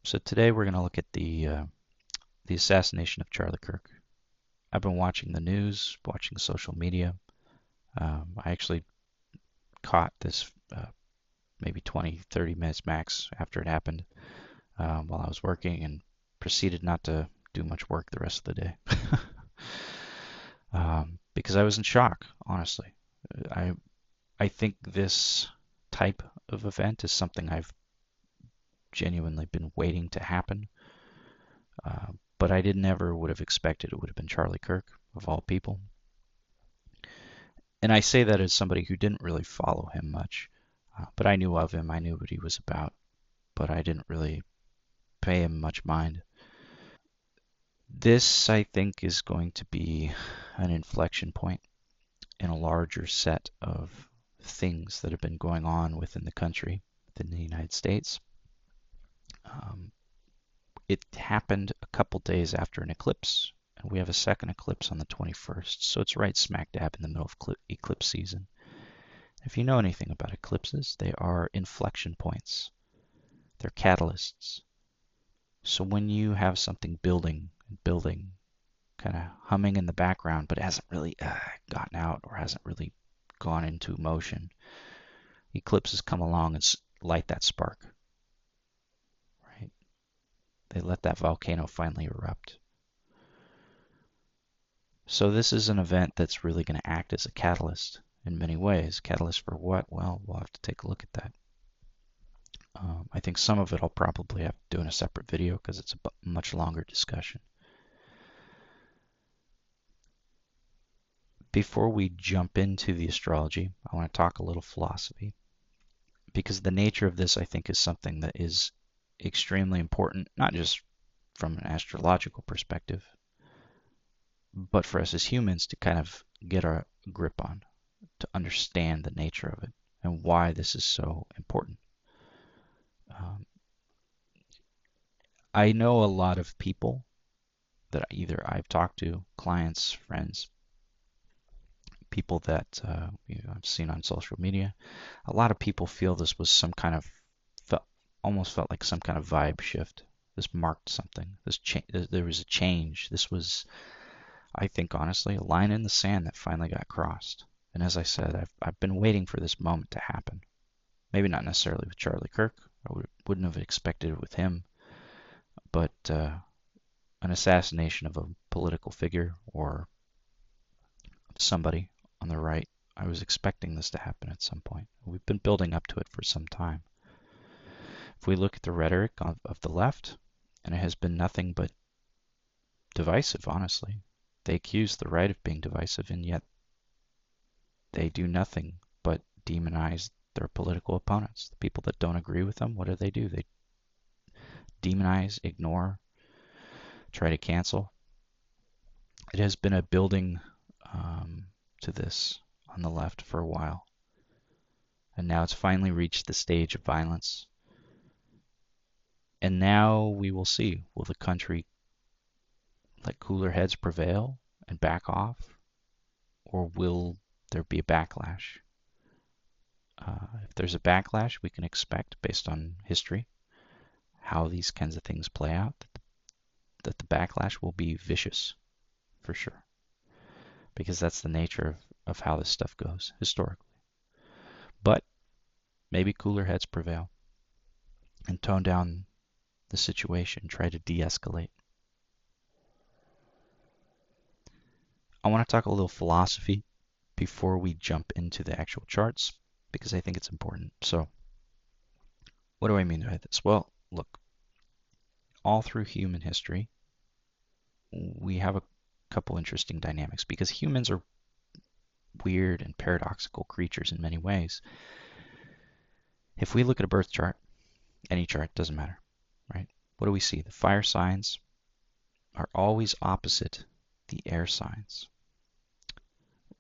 So today we're going to look at the assassination of Charlie Kirk. I've been watching the news, watching social media. I actually caught this maybe 20, 30 minutes max after it happened while I was working and proceeded not to do much work the rest of the day because I was in shock, honestly. I I think this type of event is something I've genuinely been waiting to happen. But I did never would have expected it would have been Charlie Kirk, of all people. And I say that as somebody who didn't really follow him much, but I knew of him, I knew what he was about, but I didn't really pay him much mind. This, I think, is going to be an inflection point in a larger set of things that have been going on within the country, within the United States. Um, it happened a couple days after an eclipse, and we have a second eclipse on the 21st, so it's right smack dab in the middle of eclipse season. If you know anything about eclipses, they are inflection points. They're catalysts. So when you have something building, kind of humming in the background, but hasn't really gotten out or hasn't really gone into motion, eclipses come along and light that spark. Right? They let that volcano finally erupt. So this is an event that's really going to act as a catalyst in many ways. Catalyst for what? Well, we'll have to take a look at that. I think some of it I'll probably have to do in a separate video because it's a much longer discussion. Before we jump into the astrology, I want to talk a little philosophy because the nature of this, I think, is something that is extremely important, not just from an astrological perspective, but for us as humans to kind of get a grip on, to understand the nature of it and why this is so important. I know a lot of people that either I've talked to, clients, friends, people that I've seen on social media. A lot of people feel this was some kind of almost felt like some kind of vibe shift. This marked something. There was a change. This was, I think, honestly, a line in the sand that finally got crossed. And as I said, I've been waiting for this moment to happen. Maybe not necessarily with Charlie Kirk. I wouldn't have expected it with him. But an assassination of a political figure or somebody on the right, I was expecting this to happen at some point. We've been building up to it for some time. If we look at the rhetoric of the left, and it has been nothing but divisive, honestly. They accuse the right of being divisive, and yet they do nothing but demonize their political opponents. The people that don't agree with them, what do? They demonize, ignore, try to cancel. It has been a building to this on the left for a while. And now it's finally reached the stage of violence. And now we will see, will the country let cooler heads prevail and back off? Or will there be a backlash? If there's a backlash, we can expect, based on history, how these kinds of things play out, that the backlash will be vicious, for sure. Because that's the nature of how this stuff goes, historically. But maybe cooler heads prevail and tone down the situation, try to de-escalate. I want to talk a little philosophy before we jump into the actual charts, because I think it's important. So, what do I mean by this? Well, look, all through human history, we have a couple interesting dynamics because humans are weird and paradoxical creatures in many ways. If we look at a birth chart, any chart, doesn't matter, right? What do we see? The fire signs are always opposite the air signs.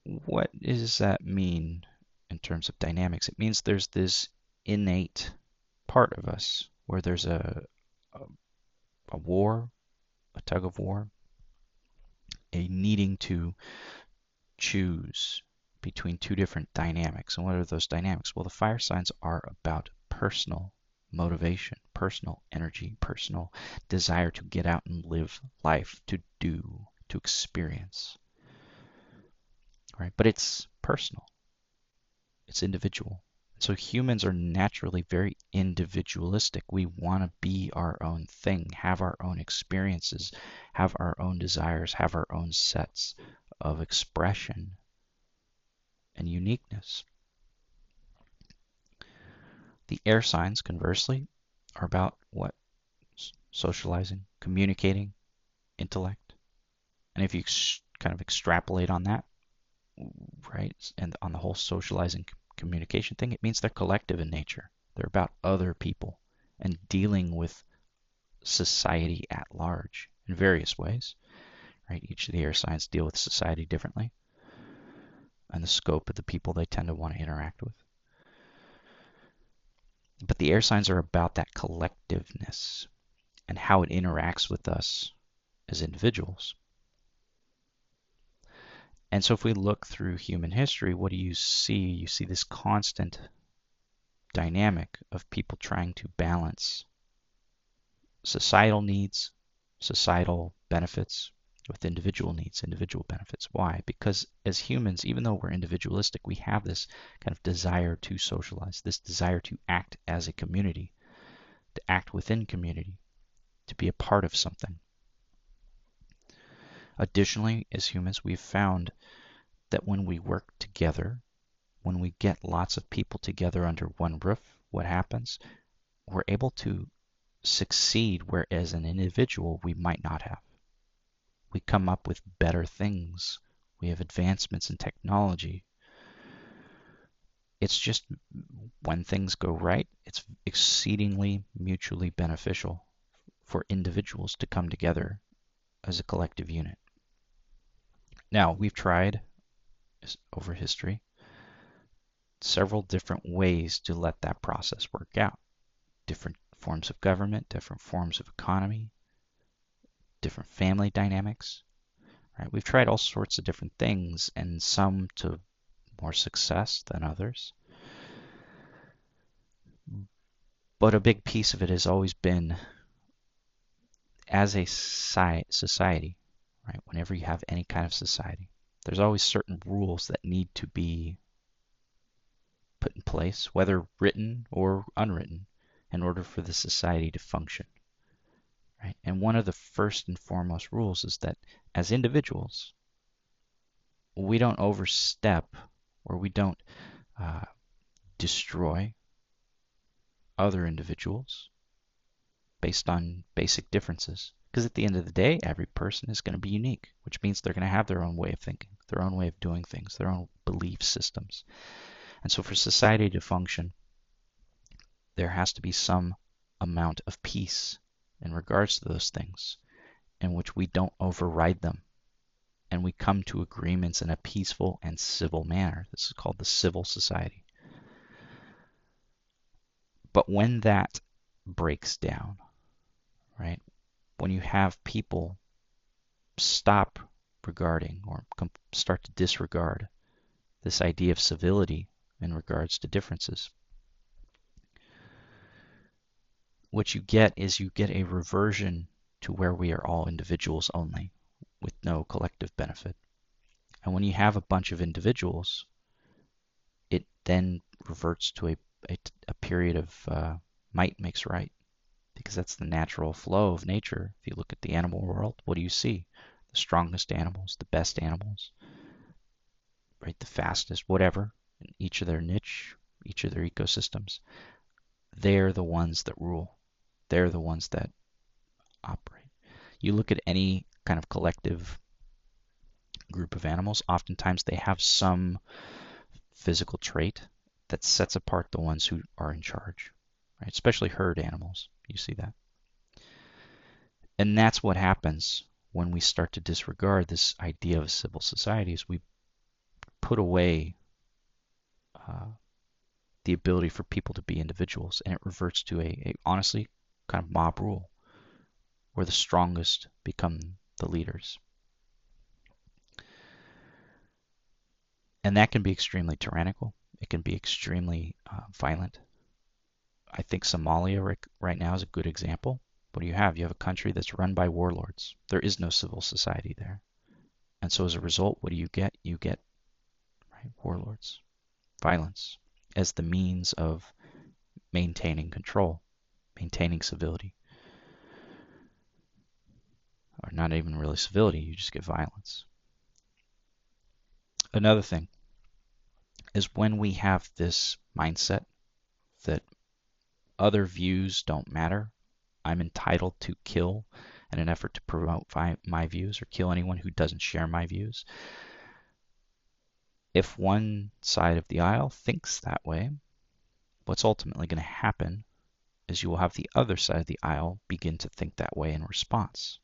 What does that mean in terms of dynamics? It means there's this innate part of us where there's a war, a tug of war, a needing to choose between two different dynamics. And what are those dynamics? Well, the fire signs are about personal motivation, personal energy, personal desire to get out and live life, to do, to experience, right? But it's personal, it's individual. So humans are naturally very individualistic. We want to be our own thing, have our own experiences, have our own desires, have our own sets of expression and uniqueness. The air signs, conversely, are about what? Socializing, communicating, intellect. And if you kind of extrapolate on that, right, and on the whole socializing communication thing, it means they're collective in nature. They're about other people and dealing with society at large in various ways, right? Each of the air signs deal with society differently and the scope of the people they tend to want to interact with. But the air signs are about that collectiveness and how it interacts with us as individuals. And so if we look through human history, what do you see? You see this constant dynamic of people trying to balance societal needs, societal benefits with individual needs, individual benefits. Why? Because as humans, even though we're individualistic, we have this kind of desire to socialize, this desire to act as a community, to act within community, to be a part of something. Additionally, as humans, we've found that when we work together, when we get lots of people together under one roof, what happens? We're able to succeed, whereas an individual we might not have. We come up with better things. We have advancements in technology. It's just when things go right, it's exceedingly mutually beneficial for individuals to come together as a collective unit. Now, we've tried over history several different ways to let that process work out. Different forms of government, different forms of economy, different family dynamics. Right? We've tried all sorts of different things, and some to more success than others. But a big piece of it has always been, as a society, right? Whenever you have any kind of society, there's always certain rules that need to be put in place, whether written or unwritten, in order for the society to function. Right? And one of the first and foremost rules is that as individuals, we don't overstep or we don't destroy other individuals based on basic differences. Because at the end of the day, every person is going to be unique, which means they're going to have their own way of thinking, their own way of doing things, their own belief systems. And so for society to function, there has to be some amount of peace in regards to those things, in which we don't override them and we come to agreements in a peaceful and civil manner. This is called the civil society. But when that breaks down, right, when you have people stop regarding or start to disregard this idea of civility in regards to differences, what you get is you get a reversion to where we are all individuals only with no collective benefit. And when you have a bunch of individuals, it then reverts to a period of might makes right, because that's the natural flow of nature. If you look at the animal world, what do you see? The strongest animals, the best animals, right? The fastest, whatever, in each of their niche, each of their ecosystems. They're the ones that rule. They're the ones that operate. You look at any kind of collective group of animals, oftentimes they have some physical trait that sets apart the ones who are in charge, right? Especially herd animals. You see that. And that's what happens when we start to disregard this idea of a civil society, is we put away the ability for people to be individuals, and it reverts to a honestly kind of mob rule where the strongest become the leaders. And that can be extremely tyrannical. It can be extremely violent. I think Somalia right now is a good example. What do you have? You have a country that's run by warlords. There is no civil society there. And so as a result, what do you get? You get, right, warlords, violence as the means of maintaining control, maintaining civility. Or not even really civility, you just get violence. Another thing is when we have this mindset that other views don't matter, I'm entitled to kill in an effort to promote my views or kill anyone who doesn't share my views. If one side of the aisle thinks that way, what's ultimately going to happen is you will have the other side of the aisle begin to think that way in response.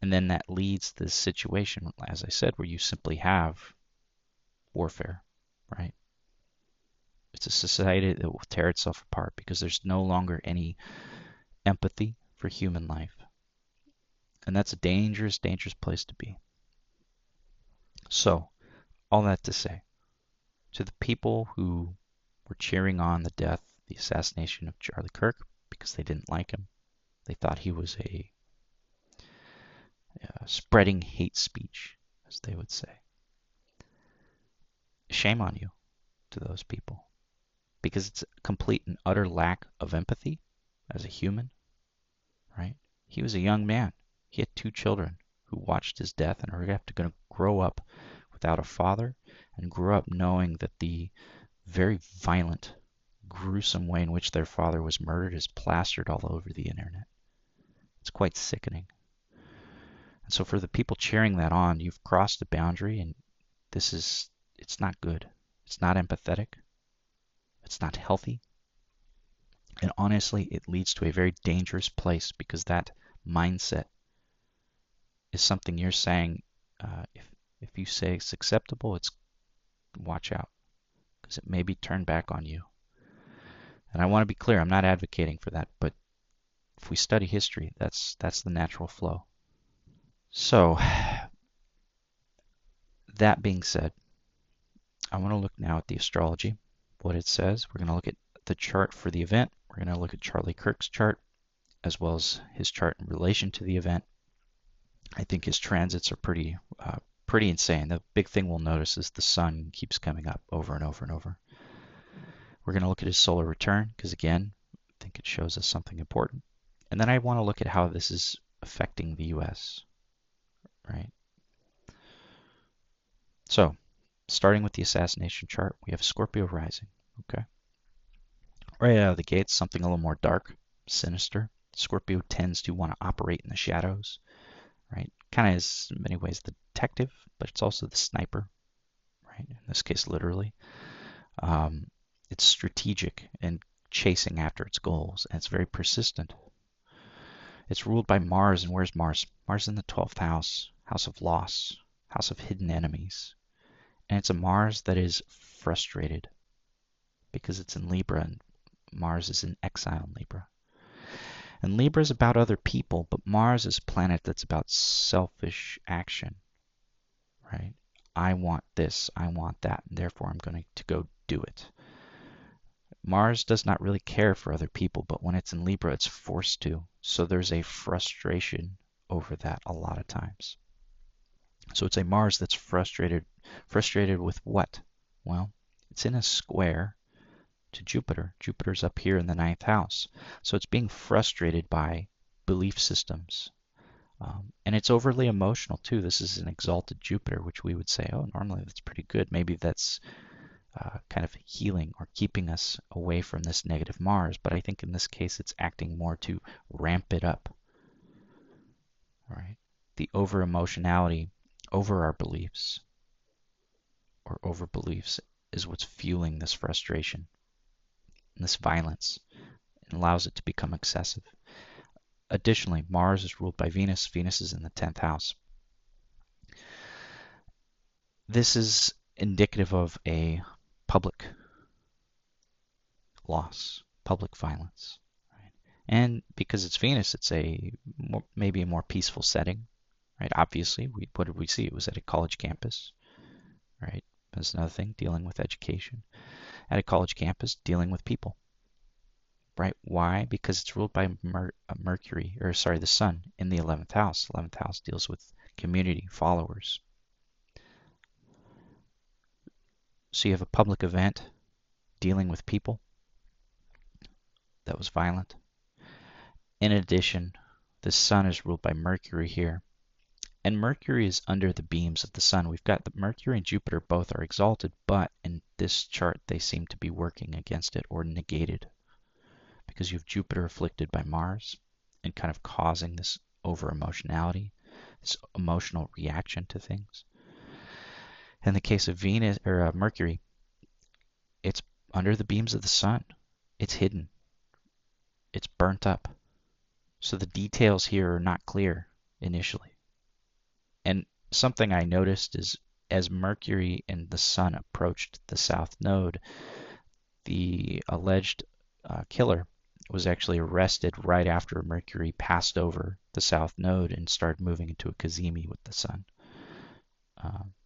And then that leads to this situation, as I said, where you simply have warfare, right? It's a society that will tear itself apart because there's no longer any empathy for human life. And that's a dangerous, dangerous place to be. So, all that to say, to the people who were cheering on the death, the assassination of Charlie Kirk because they didn't like him, they thought he was a spreading hate speech, as they would say. Shame on you to those people because it's a complete and utter lack of empathy as a human, right? He was a young man. He had 2 children who watched his death and are going to grow up without a father and grew up knowing that the very violent, gruesome way in which their father was murdered is plastered all over the internet. It's quite sickening. And so for the people cheering that on, you've crossed a boundary, and it's not good. It's not empathetic. It's not healthy. And honestly, it leads to a very dangerous place because that mindset is something you're saying, if you say it's acceptable, it's watch out because it may be turned back on you. And I want to be clear, I'm not advocating for that, but if we study history, that's the natural flow. So, that being said, I want to look now at the astrology, what it says. We're going to look at the chart for the event. We're going to look at Charlie Kirk's chart, as well as his chart in relation to the event. I think his transits are pretty insane. The big thing we'll notice is the sun keeps coming up over and over and over. We're going to look at his solar return, because again, I think it shows us something important. And then I want to look at how this is affecting the US, right? So, starting with the assassination chart, we have Scorpio rising, okay? Right out of the gates, something a little more dark, sinister. Scorpio tends to want to operate in the shadows, right? Kind of is, in many ways, the detective, but it's also the sniper, right? In this case, literally. It's strategic and chasing after its goals, and it's very persistent. It's ruled by Mars, and where's Mars? Mars in the 12th house, house of loss, house of hidden enemies. And it's a Mars that is frustrated because it's in Libra, and Mars is in exile in Libra. And Libra is about other people, but Mars is a planet that's about selfish action, right? I want this, I want that, and therefore I'm going to go do it. Mars does not really care for other people, but when it's in Libra, it's forced to. So there's a frustration over that a lot of times. So it's a Mars that's frustrated. Frustrated with what? Well, it's in a square to Jupiter. Jupiter's up here in the 9th house. So it's being frustrated by belief systems. And it's overly emotional too. This is an exalted Jupiter, which we would say, oh, normally that's pretty good. Maybe that's kind of healing or keeping us away from this negative Mars. But I think in this case, it's acting more to ramp it up. All right. The over emotionality over our beliefs or over beliefs is what's fueling this frustration and this violence and allows it to become excessive. Additionally, Mars is ruled by Venus. Venus is in the 10th house. This is indicative of a public loss, public violence. Right? And because it's Venus, it's maybe a more peaceful setting. Right? Obviously, what did we see? It was at a college campus. Right? That's another thing, dealing with education. At a college campus, dealing with people. right? Why? Because it's ruled by Mercury, or sorry, the Sun in the 11th house. 11th house deals with community, followers. So you have a public event dealing with people that was violent. In addition, the Sun is ruled by Mercury here. And Mercury is under the beams of the Sun. We've got the Mercury and Jupiter both are exalted, but in this chart they seem to be working against it or negated, because you have Jupiter afflicted by Mars and kind of causing this over emotionality, this emotional reaction to things. In the case of Venus or Mercury, it's under the beams of the Sun. It's hidden. It's burnt up. So the details here are not clear initially. And something I noticed is as Mercury and the Sun approached the South Node, the alleged killer was actually arrested right after Mercury passed over the South Node and started moving into a cazimi with the Sun.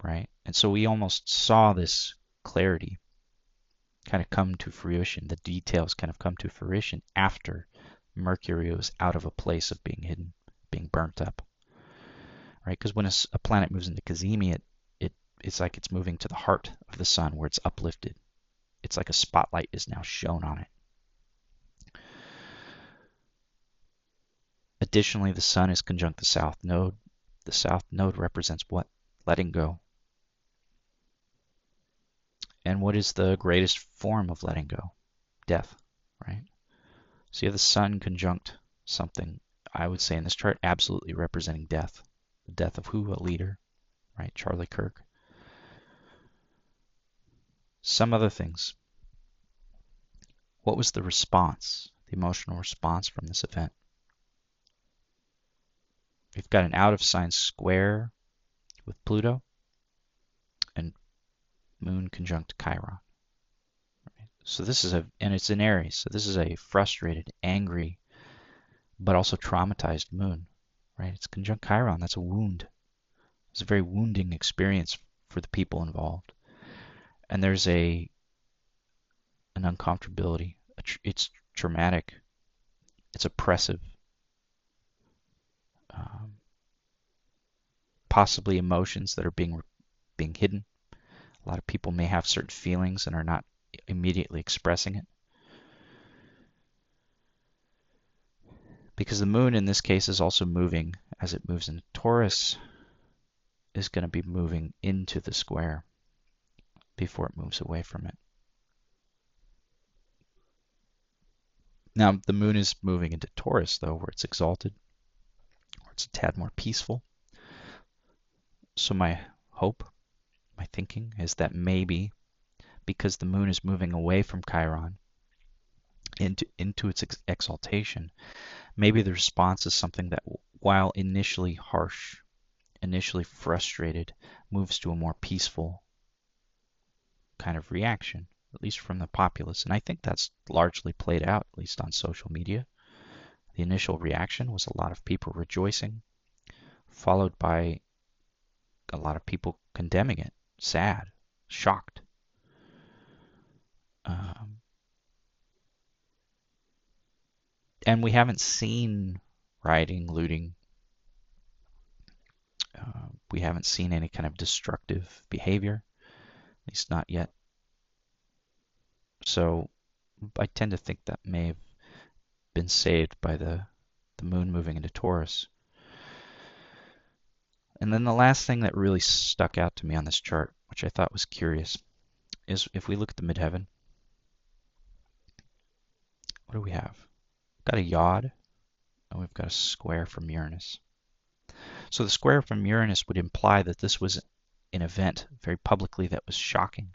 Right? And so we almost saw this clarity kind of come to fruition. The details kind of come to fruition after Mercury was out of a place of being hidden, being burnt up. Right? Because when a planet moves into cazimi, it's like it's moving to the heart of the Sun where it's uplifted. It's like a spotlight is now shown on it. Additionally, the Sun is conjunct the South Node. The South Node represents what? Letting go. And what is the greatest form of letting go? Death, right? So you have the Sun conjunct something, I would say in this chart, absolutely representing death. The death of who? A leader, right? Charlie Kirk. Some other things. What was the response, the emotional response from this event? We've got an out of sign square with Pluto and Moon conjunct Chiron. Right? So this is and it's in Aries, so this is a frustrated, angry, but also traumatized Moon, right? It's conjunct Chiron, that's a wound. It's a very wounding experience for the people involved. And there's an uncomfortability. It's traumatic. It's oppressive. Possibly emotions that are being hidden. A lot of people may have certain feelings and are not immediately expressing it. Because the Moon in this case is also moving, as it moves into Taurus, is going to be moving into the square before it moves away from it. Now, the Moon is moving into Taurus, though, where it's exalted, where it's a tad more peaceful. So my hope, my thinking, is that maybe because the Moon is moving away from Chiron into its exaltation, maybe the response is something that, while initially harsh, initially frustrated, moves to a more peaceful kind of reaction, at least from the populace. And I think that's largely played out, at least on social media. The initial reaction was a lot of people rejoicing, followed by a lot of people condemning it, sad, shocked. And we haven't seen rioting, looting. We haven't seen any kind of destructive behavior, at least not yet. So I tend to think that may have been saved by the Moon moving into Taurus. And then the last thing that really stuck out to me on this chart, which I thought was curious, is if we look at the midheaven, what do we have? We've got a yod, and we've got a square from Uranus. So the square from Uranus would imply that this was an event very publicly that was shocking,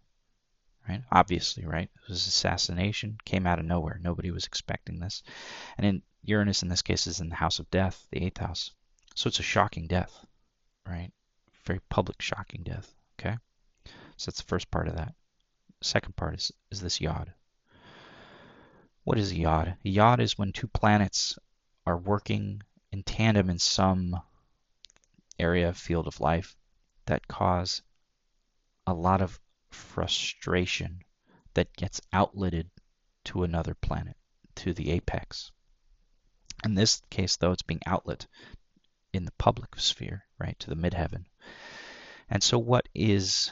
right? Obviously, right? It was assassination, came out of nowhere. Nobody was expecting this. And in Uranus, in this case, is in the house of death, the 8th house. So it's a shocking death, right? Very public, shocking death, okay? So that's the first part of that. The second part is this yod. What is a yod? A yod is when two planets are working in tandem in some area, field of life, that cause a lot of frustration that gets outletted to another planet, to the apex. In this case, though, it's being outlet in the public sphere, right, to the midheaven. And so what is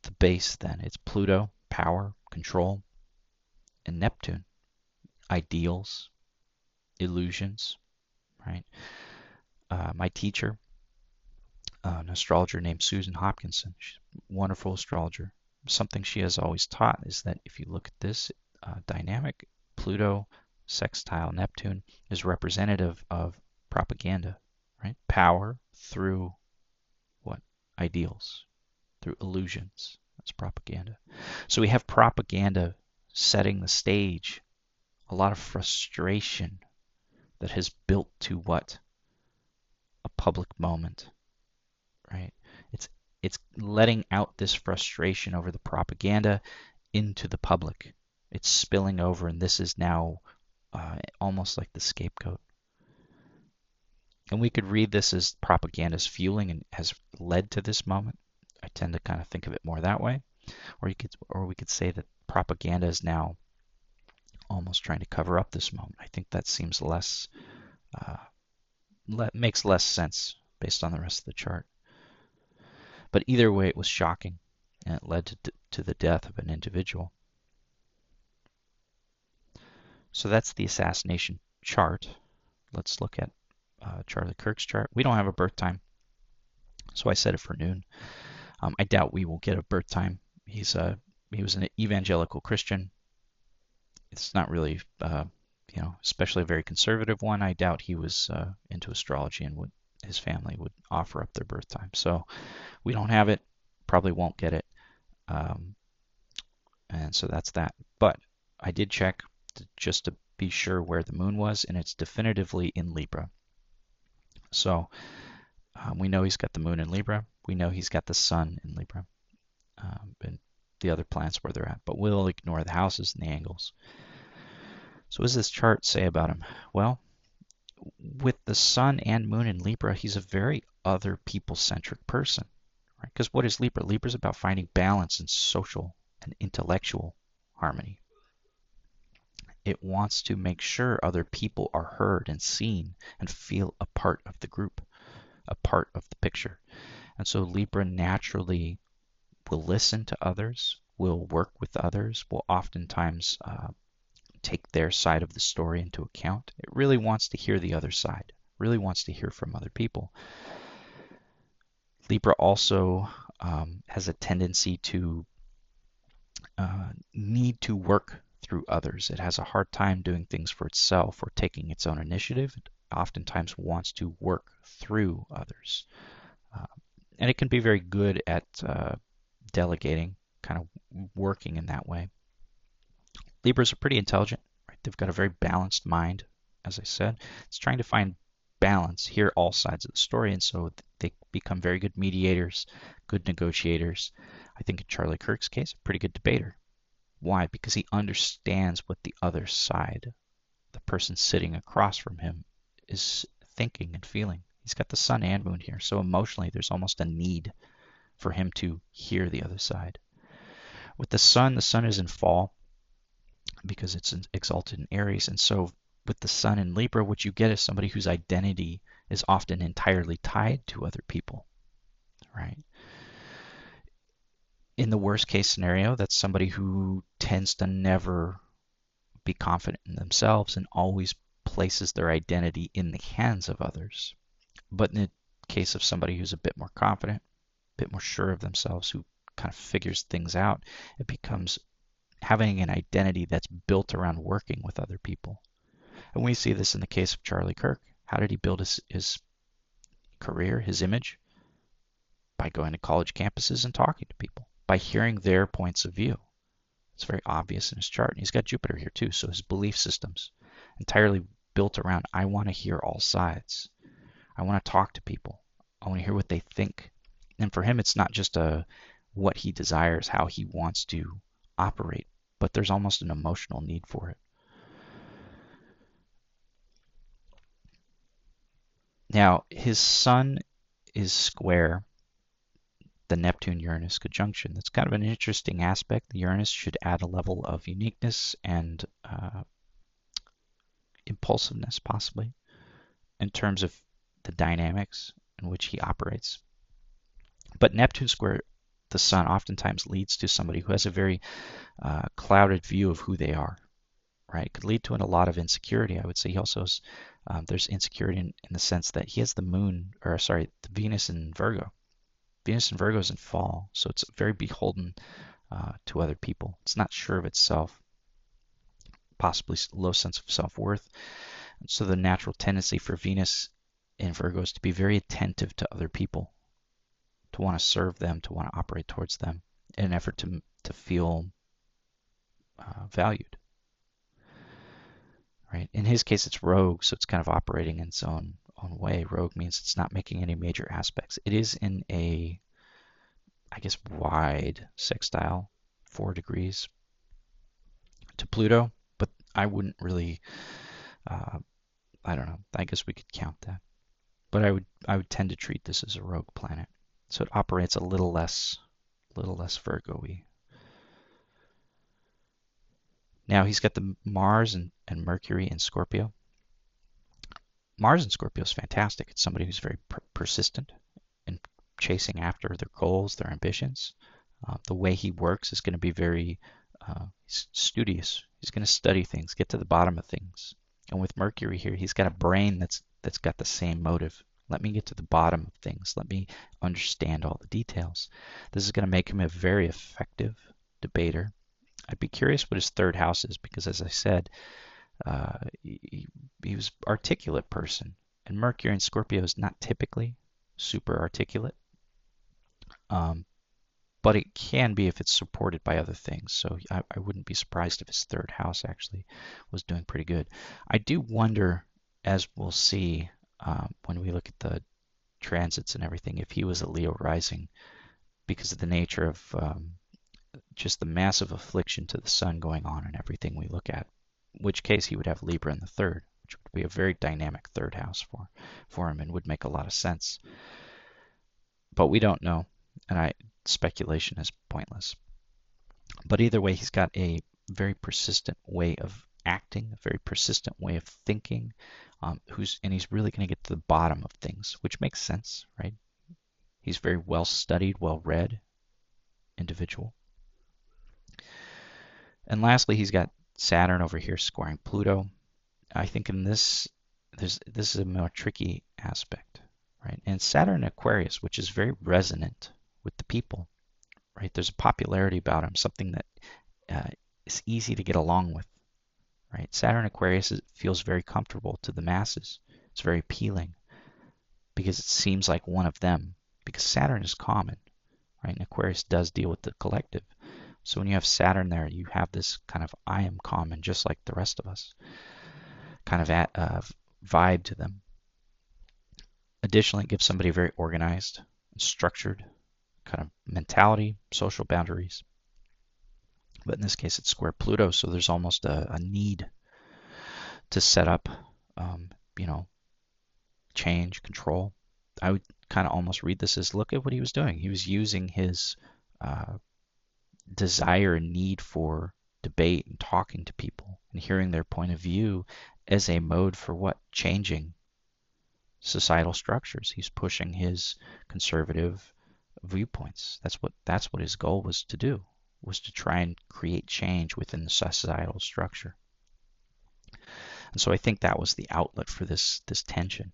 the base then? It's Pluto, power, control, and Neptune, ideals, illusions, right? My teacher, an astrologer named Susan Hopkinson, she's a wonderful astrologer. Something she has always taught is that if you look at this dynamic, Pluto sextile Neptune is representative of propaganda, right? Power through what? Ideals, through illusions. That's propaganda. So we have propaganda setting the stage, a lot of frustration that has built to what? A public moment, right? It's it's letting out this frustration over the propaganda into the public. It's spilling over, and this is now almost like the scapegoat. And we could read this as propaganda's fueling and has led to this moment. I tend to kind of think of it more that way. Or we could say that propaganda is now almost trying to cover up this moment. I think that seems less makes less sense based on the rest of the chart. But either way, it was shocking, and it led to the death of an individual. So that's the assassination chart. Let's look at Charlie Kirk's chart. We don't have a birth time, so I set it for noon. I doubt we will get a birth time. He was an evangelical Christian. It's not really, especially a very conservative one. I doubt he was into astrology and his family would offer up their birth time. So we don't have it, probably won't get it. And so that's that. But I did check just to be sure where the moon was, and it's definitively in Libra. So we know he's got the moon in Libra. We know he's got the sun in Libra. And the other planets where they're at. But we'll ignore the houses and the angles. So what does this chart say about him? Well, with the sun and moon in Libra, he's a very other people-centric person. Right? Because what is Libra? Libra is about finding balance in social and intellectual harmony. It wants to make sure other people are heard and seen and feel a part of the group, a part of the picture. And so Libra naturally will listen to others, will work with others, will oftentimes take their side of the story into account. It really wants to hear the other side, really wants to hear from other people. Libra also has a tendency to need to work through others. It has a hard time doing things for itself or taking its own initiative. It oftentimes wants to work through others. And it can be very good at delegating, kind of working in that way. Libras are pretty intelligent, right? They've got a very balanced mind, as I said. It's trying to find balance, hear all sides of the story, and so they become very good mediators, good negotiators. I think in Charlie Kirk's case, a pretty good debater. Why? Because he understands what the other side, the person sitting across from him, is thinking and feeling. He's got the sun and moon here, so emotionally there's almost a need for him to hear the other side. With the sun is in fall because it's exalted in Aries, and so with the sun in Libra, what you get is somebody whose identity is often entirely tied to other people, right? In the worst case scenario, that's somebody who tends to never be confident in themselves and always places their identity in the hands of others. But in the case of somebody who's a bit more confident, a bit more sure of themselves, who kind of figures things out, it becomes having an identity that's built around working with other people. And we see this in the case of Charlie Kirk. How did he build his career, his image? By going to college campuses and talking to people, by hearing their points of view. It's very obvious in his chart. And he's got Jupiter here too, so his belief system's entirely built around, I want to hear all sides. I want to talk to people. I want to hear what they think. And for him, it's not just what he desires, how he wants to operate, but there's almost an emotional need for it. Now, his sun is square the Neptune-Uranus conjunction. That's kind of an interesting aspect. The Uranus should add a level of uniqueness and impulsiveness, possibly, in terms of the dynamics in which he operates. But Neptune square the sun oftentimes leads to somebody who has a very clouded view of who they are, right? It could lead to a lot of insecurity. I would say he also has, there's insecurity in the sense that he has the moon, or sorry, the Venus in Virgo. Venus in Virgo is in fall, so it's very beholden to other people. It's not sure of itself, possibly low sense of self-worth. So the natural tendency for Venus in Virgo is to be very attentive to other people, to want to serve them, to want to operate towards them in an effort to feel valued. Right? In his case, it's rogue, so it's kind of operating in its own way. Rogue means it's not making any major aspects. It is in a, I guess, wide sextile, 4 degrees to Pluto, but I wouldn't really, I don't know. I guess we could count that, but I would tend to treat this as a rogue planet. So it operates a little less Virgo-y. Now he's got the Mars and Mercury in Scorpio. Mars in Scorpio is fantastic. It's somebody who's very persistent in chasing after their goals, their ambitions. The way he works is going to be very studious. He's going to study things, get to the bottom of things. And with Mercury here, he's got a brain that's got the same motive. Let me get to the bottom of things. Let me understand all the details. This is going to make him a very effective debater. I'd be curious what his third house is because, as I said, he was an articulate person. And Mercury in Scorpio is not typically super articulate, but it can be if it's supported by other things. So I wouldn't be surprised if his third house actually was doing pretty good. I do wonder, as we'll see when we look at the transits and everything, if he was a Leo rising because of the nature of just the massive affliction to the sun going on and everything we look at, in which case he would have Libra in the third, which would be a very dynamic third house for him and would make a lot of sense. But we don't know, and speculation is pointless. But either way, he's got a very persistent way of acting, a very persistent way of thinking, and he's really going to get to the bottom of things, which makes sense, right? He's very well studied, well read individual. And lastly, he's got Saturn over here squaring Pluto. I think in this is a more tricky aspect, right? And Saturn Aquarius, which is very resonant with the people, right? There's a popularity about him, something that is easy to get along with, right? Saturn Aquarius feels very comfortable to the masses. It's very appealing because it seems like one of them, because Saturn is common, right? And Aquarius does deal with the collective. So when you have Saturn there, you have this kind of I am common, just like the rest of us, kind of vibe to them. Additionally, it gives somebody very organized and structured kind of mentality, social boundaries. But in this case, it's square Pluto, so there's almost a need to set up, change, control. I would kind of almost read this as, look at what he was doing. He was using his desire and need for debate and talking to people and hearing their point of view as a mode for what? Changing societal structures. He's pushing his conservative viewpoints. That's what his goal was to do, was to try and create change within the societal structure. And so I think that was the outlet for this tension.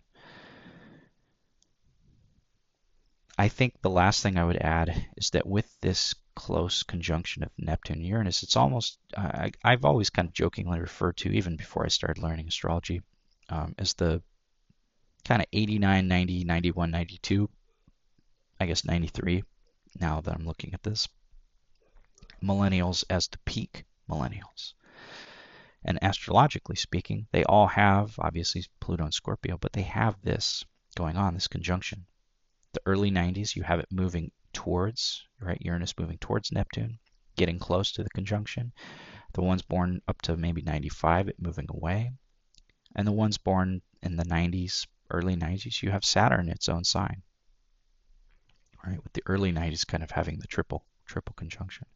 I think the last thing I would add is that with this close conjunction of Neptune and Uranus, it's almost, I've always kind of jokingly referred to, even before I started learning astrology, as the kind of 89, 90, 91, 92, I guess 93, now that I'm looking at this, millennials as the peak millennials. And astrologically speaking, they all have, obviously, Pluto and Scorpio, but they have this going on, this conjunction. The early 90s, you have it moving towards, right? Uranus moving towards Neptune, getting close to the conjunction. The ones born up to maybe 95, it moving away. And the ones born in the 90s, early 90s, you have Saturn in its own sign, right? With the early 90s kind of having the triple conjunction.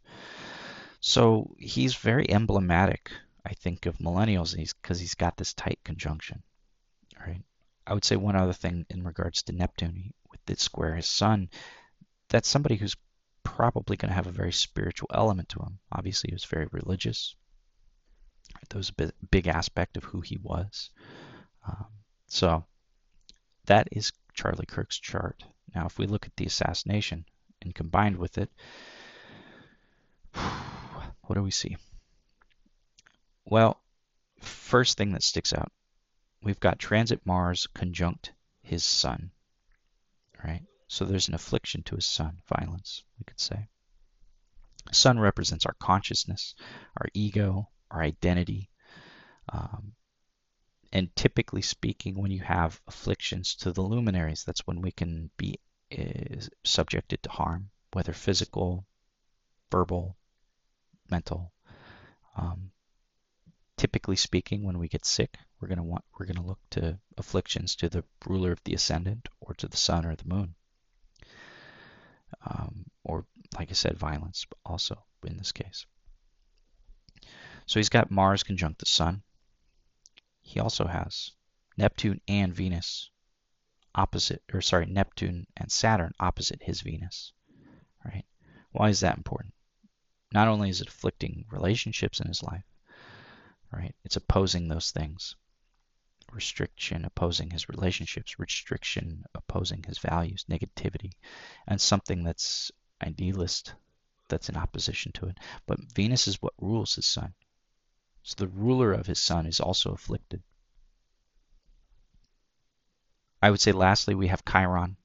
So he's very emblematic I think of millennials because he's got this tight conjunction. All right. I would say one other thing in regards to Neptune with it square his sun. That's somebody who's probably going to have a very spiritual element to him. Obviously, he was very religious. That was a big aspect of who he was. Um, so that is Charlie Kirk's chart. Now, if we look at the assassination and combined with it, what do we see? Well, first thing that sticks out, we've got transit Mars conjunct his sun, right? So there's an affliction to his sun, violence, we could say. Sun represents our consciousness, our ego, our identity. Um, and typically speaking, when you have afflictions to the luminaries, that's when we can be subjected to harm, whether physical, verbal, mental. Um, Typically speaking, when we get sick, we're going to look to afflictions to the ruler of the ascendant or to the sun or the moon. Or, like I said, violence also in this case. So he's got Mars conjunct the sun. He also has Neptune and Venus opposite, or sorry, Neptune and Saturn opposite his Venus, right? Why is that important? Not only is it afflicting relationships in his life, right? It's opposing those things. Restriction opposing his relationships, restriction opposing his values, negativity, and something that's idealist that's in opposition to it. But Venus is what rules his sun. So the ruler of his sun is also afflicted. I would say lastly, we have Chiron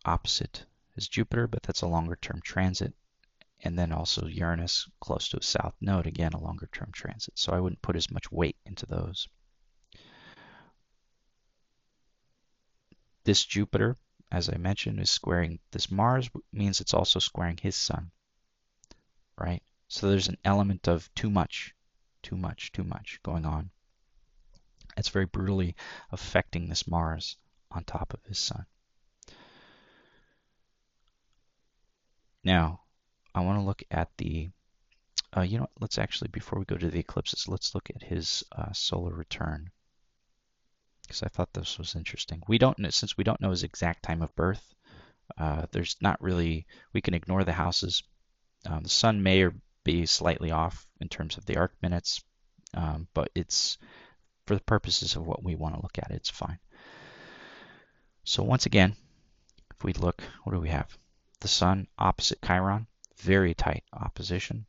opposite his Jupiter, but that's a longer term transit. And then also Uranus close to a south node, again, a longer term transit. So I wouldn't put as much weight into those. This Jupiter, as I mentioned, is squaring this Mars, means it's also squaring his sun, right? So there's an element of too much going on. It's very brutally affecting this Mars on top of his sun. Now, I want to look at the, let's actually, before we go to the eclipses, let's look at his solar return, because I thought this was interesting. We don't know, since we don't know his exact time of birth, there's not really, we can ignore the houses. The sun may be slightly off in terms of the arc minutes, but it's, for the purposes of what we want to look at, it's fine. So once again, if we look, what do we have? The sun opposite Chiron, very tight opposition.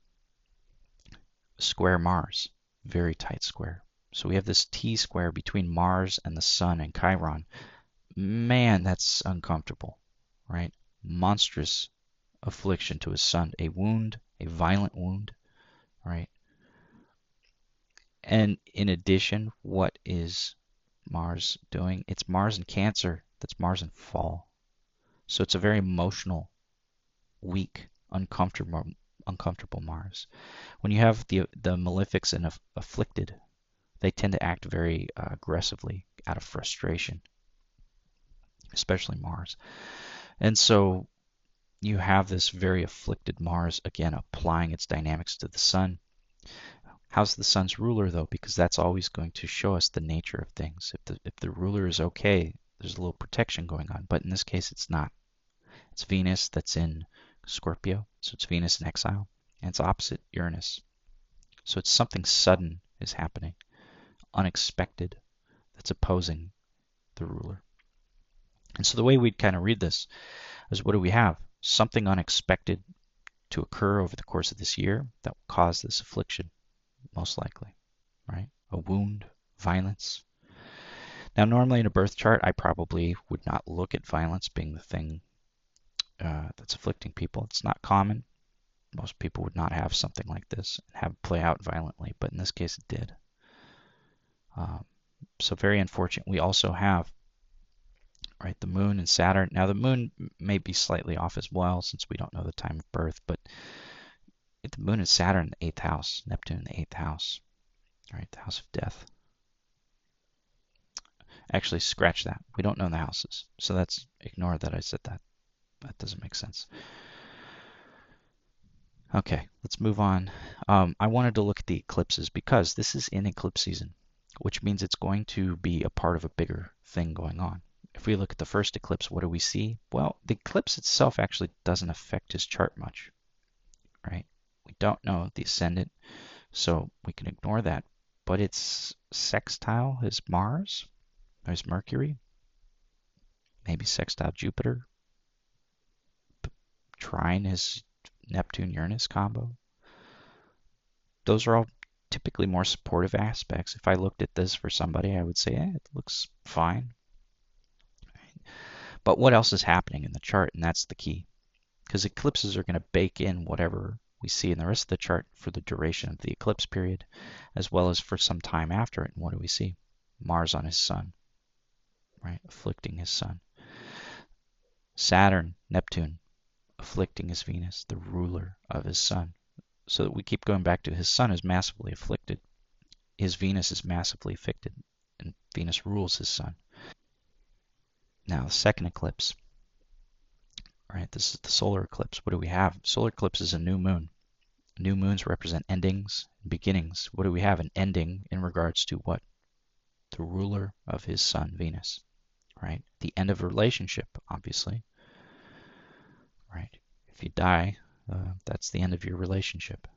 Square Mars, very tight square. So we have this T-square between Mars and the sun and Chiron. Man, that's uncomfortable, right? Monstrous affliction to his sun, a wound, a violent wound, right? And in addition, what is Mars doing? It's Mars in Cancer. That's Mars in fall. So it's a very emotional, weak, uncomfortable Mars. When you have the malefics and afflicted, they tend to act very aggressively out of frustration, especially Mars. And so you have this very afflicted Mars, again, applying its dynamics to the sun. How's the sun's ruler, though? Because that's always going to show us the nature of things. If the ruler is okay, there's a little protection going on. But in this case, it's not. It's Venus that's in Scorpio, so it's Venus in exile, and it's opposite Uranus. So it's something sudden is happening, unexpected, that's opposing the ruler. And so the way we'd kind of read this is, what do we have? Something unexpected to occur over the course of this year that will cause this affliction, most likely, right? A wound, violence. Now, normally in a birth chart, I probably would not look at violence being the thing that's afflicting people. It's not common. Most people would not have something like this and have it play out violently, but in this case it did. So very unfortunate. We also have, right, the moon and Saturn. Now the moon may be slightly off as well since we don't know the time of birth, but the moon and Saturn in the 8th house, Neptune in the 8th house, right, the house of death. Actually, scratch that. We don't know the houses, so that's, ignore that I said that. That doesn't make sense. Okay, let's move on. I wanted to look at the eclipses because this is in eclipse season, which means it's going to be a part of a bigger thing going on. If we look at the first eclipse, what do we see? Well, the eclipse itself actually doesn't affect his chart much, right? We don't know the ascendant, so we can ignore that. But it's sextile his Mars, or his Mercury, maybe sextile Jupiter, trine his Neptune-Uranus combo. Those are all typically more supportive aspects. If I looked at this for somebody, I would say, it looks fine. But what else is happening in the chart? And that's the key. Because eclipses are going to bake in whatever we see in the rest of the chart for the duration of the eclipse period, as well as for some time after it. And what do we see? Mars on his sun, right? Afflicting his sun. Saturn, Neptune, afflicting his Venus, the ruler of his sun. So that we keep going back to his sun is massively afflicted. His Venus is massively afflicted, and Venus rules his sun. Now, the second eclipse, right? This is the solar eclipse. What do we have? Solar eclipse is a new moon. New moons represent endings and beginnings. What do we have? An ending in regards to what? The ruler of his sun, Venus, right? The end of a relationship, obviously, right? If you die, that's the end of your relationship.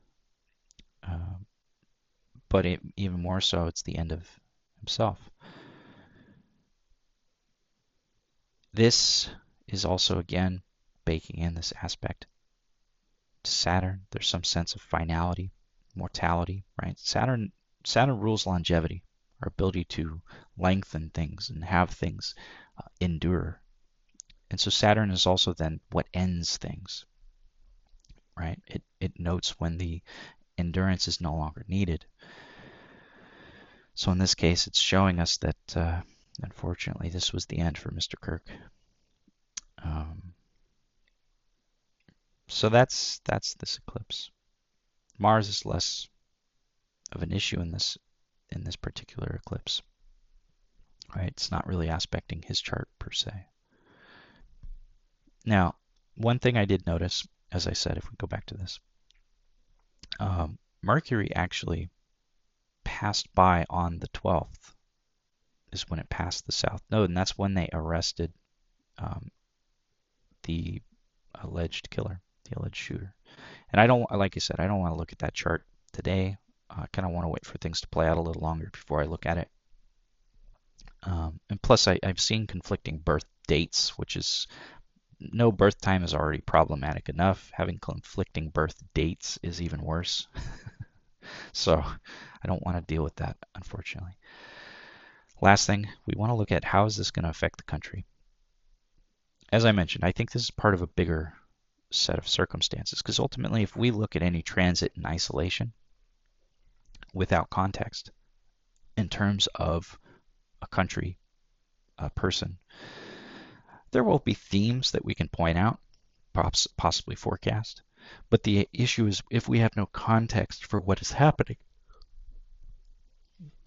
Uh, but even more so, it's the end of himself. This is also, again, baking in this aspect. Saturn, there's some sense of finality, mortality, right? Saturn rules longevity, our ability to lengthen things and have things endure. And so Saturn is also then what ends things, right? It notes when the endurance is no longer needed. So in this case, it's showing us that unfortunately this was the end for Mr. Kirk. So that's this eclipse. Mars is less of an issue in this particular eclipse. Right? It's not really aspecting his chart per se. Now, one thing I did notice, as I said, if we go back to this, Mercury actually passed by on the 12th, is when it passed the South Node, and that's when they arrested the alleged killer, the alleged shooter. And I don't, like I said, I don't want to look at that chart today. I kind of want to wait for things to play out a little longer before I look at it. And plus, I've seen conflicting birth dates, which is no birth time is already problematic enough. Having conflicting birth dates is even worse. So I don't want to deal with that, unfortunately. Last thing, we want to look at how is this going to affect the country. As I mentioned, I think this is part of a bigger set of circumstances, because ultimately, if we look at any transit in isolation without context in terms of a country, a person, there will be themes that we can point out, possibly forecast. But the issue is if we have no context for what is happening,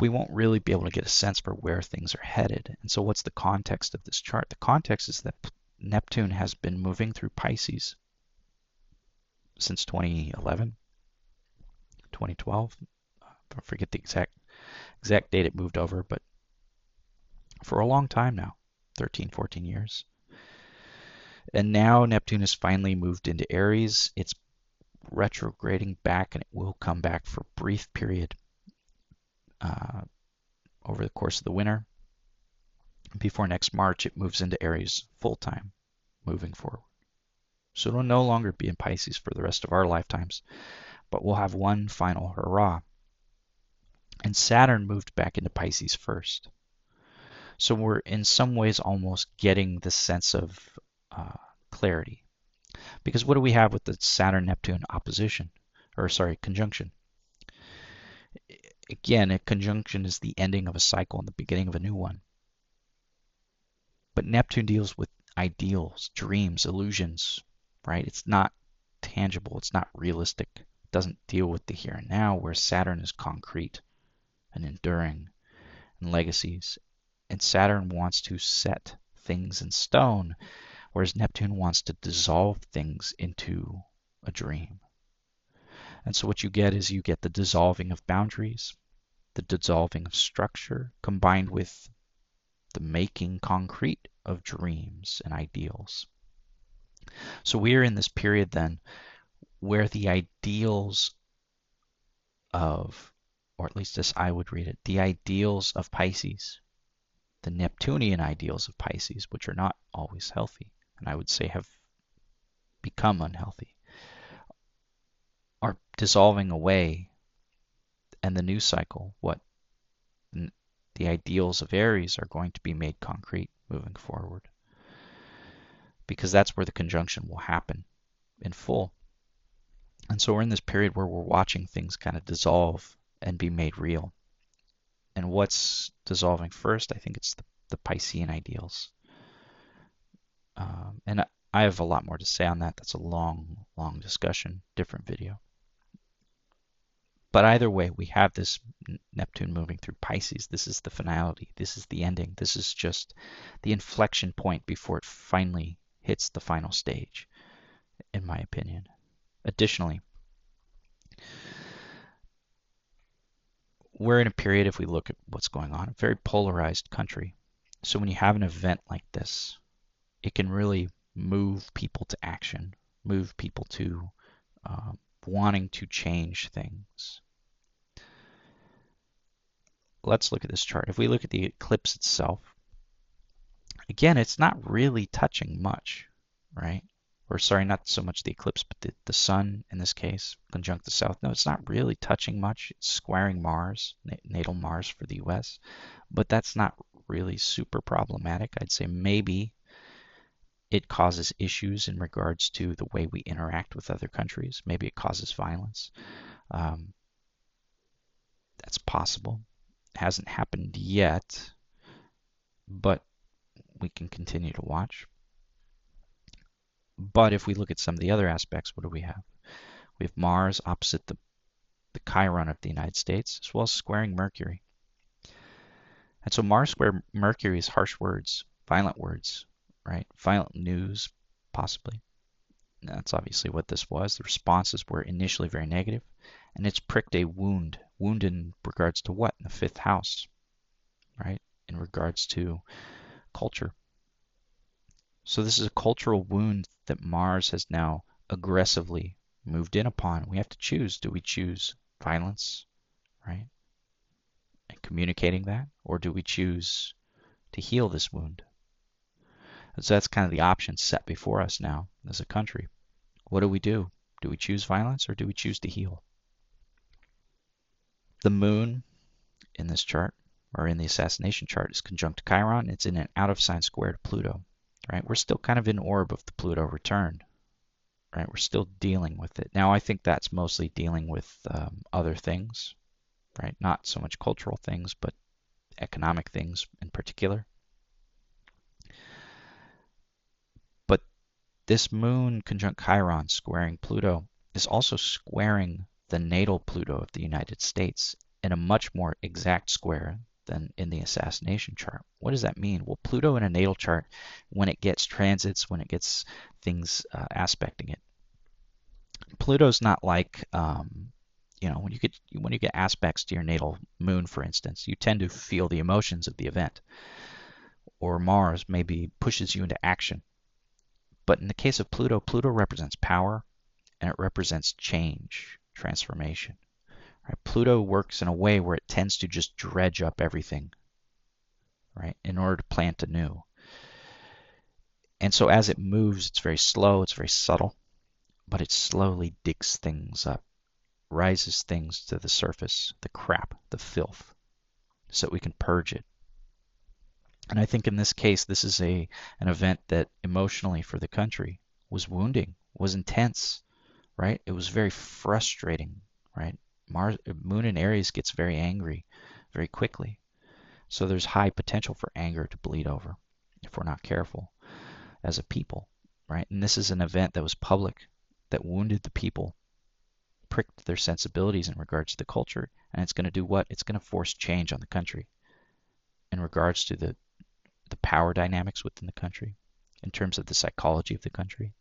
we won't really be able to get a sense for where things are headed. And so what's the context of this chart? The context is that Neptune has been moving through Pisces since 2011, 2012. I forget the exact date it moved over, but for a long time now, 13, 14 years. And now Neptune has finally moved into Aries. It's retrograding back, and it will come back for a brief period over the course of the winter. Before next March, it moves into Aries full time, moving forward. So it'll no longer be in Pisces for the rest of our lifetimes, but we'll have one final hurrah. And Saturn moved back into Pisces first. So we're in some ways almost getting the sense of clarity. Because what do we have with the Saturn-Neptune opposition? Or sorry, conjunction. Again, a conjunction is the ending of a cycle and the beginning of a new one. But Neptune deals with ideals, dreams, illusions, right? It's not tangible. It's not realistic. It doesn't deal with the here and now, where Saturn is concrete and enduring and legacies. And Saturn wants to set things in stone, whereas Neptune wants to dissolve things into a dream. And so what you get is you get the dissolving of boundaries, the dissolving of structure, combined with the making concrete of dreams and ideals. So we are in this period then where the ideals of, or at least as I would read it, the ideals of Pisces, the Neptunian ideals of Pisces, which are not always healthy, and I would say have become unhealthy, are dissolving away, and the new cycle, what the ideals of Aries, are going to be made concrete moving forward, because that's where the conjunction will happen in full. And so we're in this period where we're watching things kind of dissolve and be made real. And what's dissolving first? I think it's the Piscean ideals. And I have a lot more to say on that. That's a long, long discussion, different video. But either way, we have this Neptune moving through Pisces. This is the finality. This is the ending. This is just the inflection point before it finally hits the final stage, in my opinion. Additionally, we're in a period, if we look at what's going on, a very polarized country. So when you have an event like this, it can really move people to action, move people to wanting to change things. Let's look at this chart. If we look at the eclipse itself, again, it's not really touching much, right? Or sorry, not so much the eclipse, but the sun in this case, conjunct the south. No, it's not really touching much. It's squaring Mars, natal Mars for the US, but that's not really super problematic. I'd say maybe it causes issues in regards to the way we interact with other countries. Maybe it causes violence. That's possible. It hasn't happened yet, but we can continue to watch. But if we look at some of the other aspects, what do we have? We have Mars opposite the Chiron of the United States, as well as squaring Mercury. And so Mars square Mercury is harsh words, violent words, right? Violent news, possibly. That's obviously what this was. The responses were initially very negative, and it's pricked a wound. Wound in regards to what? In the fifth house, right? In regards to culture. So this is a cultural wound that Mars has now aggressively moved in upon. We have to choose. Do we choose violence, right? And communicating that, or do we choose to heal this wound? And so that's kind of the option set before us now as a country. What do we do? Do we choose violence or do we choose to heal? The moon in this chart, or in the assassination chart, is conjunct Chiron. It's in an out of sign square to Pluto, right? We're still kind of in orb of the Pluto return, right? We're still dealing with it. Now, I think that's mostly dealing with other things, right? Not so much cultural things, but economic things in particular. But this moon conjunct Chiron squaring Pluto is also squaring the natal Pluto of the United States in a much more exact square than in the assassination chart. What does that mean? Well, Pluto in a natal chart, when it gets transits, when it gets things aspecting it, Pluto's not like when you get aspects to your natal moon, for instance, you tend to feel the emotions of the event. Or Mars maybe pushes you into action. But in the case of Pluto, Pluto represents power and it represents change, transformation. Right? Pluto works in a way where it tends to just dredge up everything, right, in order to plant anew. And so as it moves, it's very slow, it's very subtle, but it slowly digs things up, rises things to the surface, the crap, the filth, so that we can purge it. And I think in this case, this is an event that emotionally for the country was wounding, was intense, right? It was very frustrating, right? Moon in Aries gets very angry very quickly. So there's high potential for anger to bleed over if we're not careful as a people, right? And this is an event that was public, that wounded the people, pricked their sensibilities in regards to the culture, and it's going to do what? It's going to force change on the country in regards to the power dynamics within the country, in terms of the psychology of the country.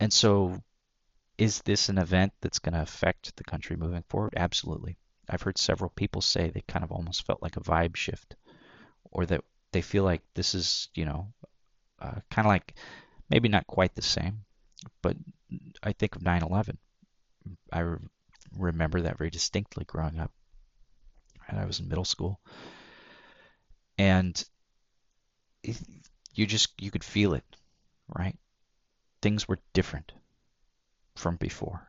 And so Is this an event that's going to affect the country moving forward? Absolutely. I've heard several people say they kind of almost felt like a vibe shift, or that they feel like this is, kind of like maybe not quite the same, but I think of 9/11. I remember that very distinctly growing up, and I was in middle school, and it, you could feel it, right? Things were different from before.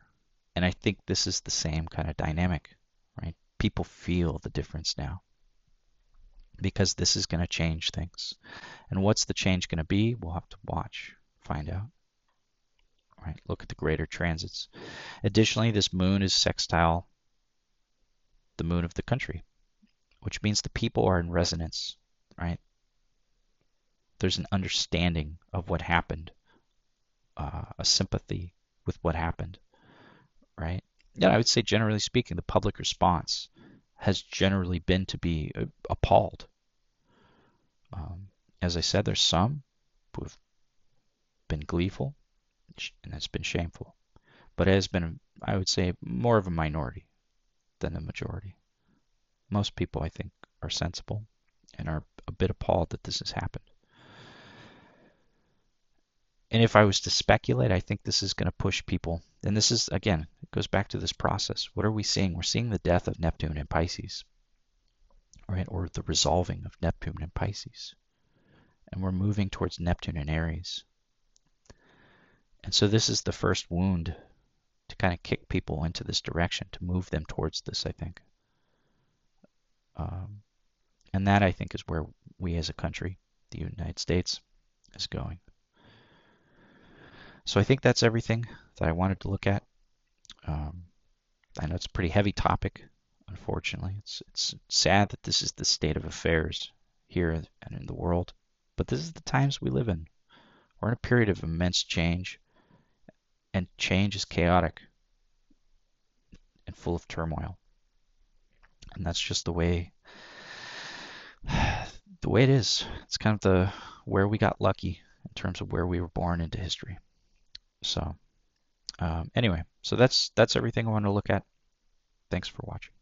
And I think this is the same kind of dynamic, right? People feel the difference now because this is going to change things. And what's the change going to be? We'll have to watch, find out, right? Look at the greater transits. Additionally, this moon is sextile the moon of the country, which means the people are in resonance, right? There's an understanding of what happened, a sympathy with what happened, right? Yeah, I would say generally speaking, the public response has generally been to be appalled. Um, as I said, there's some who have been gleeful, and it's been shameful. But it has been, I would say, more of a minority than a majority. Most people, I think, are sensible and are a bit appalled that this has happened. And if I was to speculate, I think this is going to push people. And this is, again, it goes back to this process. What are we seeing? We're seeing the death of Neptune in Pisces, right? Or the resolving of Neptune in Pisces. And we're moving towards Neptune in Aries. And so this is the first wound to kind of kick people into this direction, to move them towards this, I think. Um, and that, I think, is where we as a country, the United States, is going. So I think that's everything that I wanted to look at. Um, I know it's a pretty heavy topic, unfortunately. It's sad that this is the state of affairs here and in the world, but this is the times we live in. We're in a period of immense change, and change is chaotic and full of turmoil. And that's just the way it is. It's kind of the where we got lucky in terms of where we were born into history. So anyway, so that's everything I want to look at. Thanks for watching.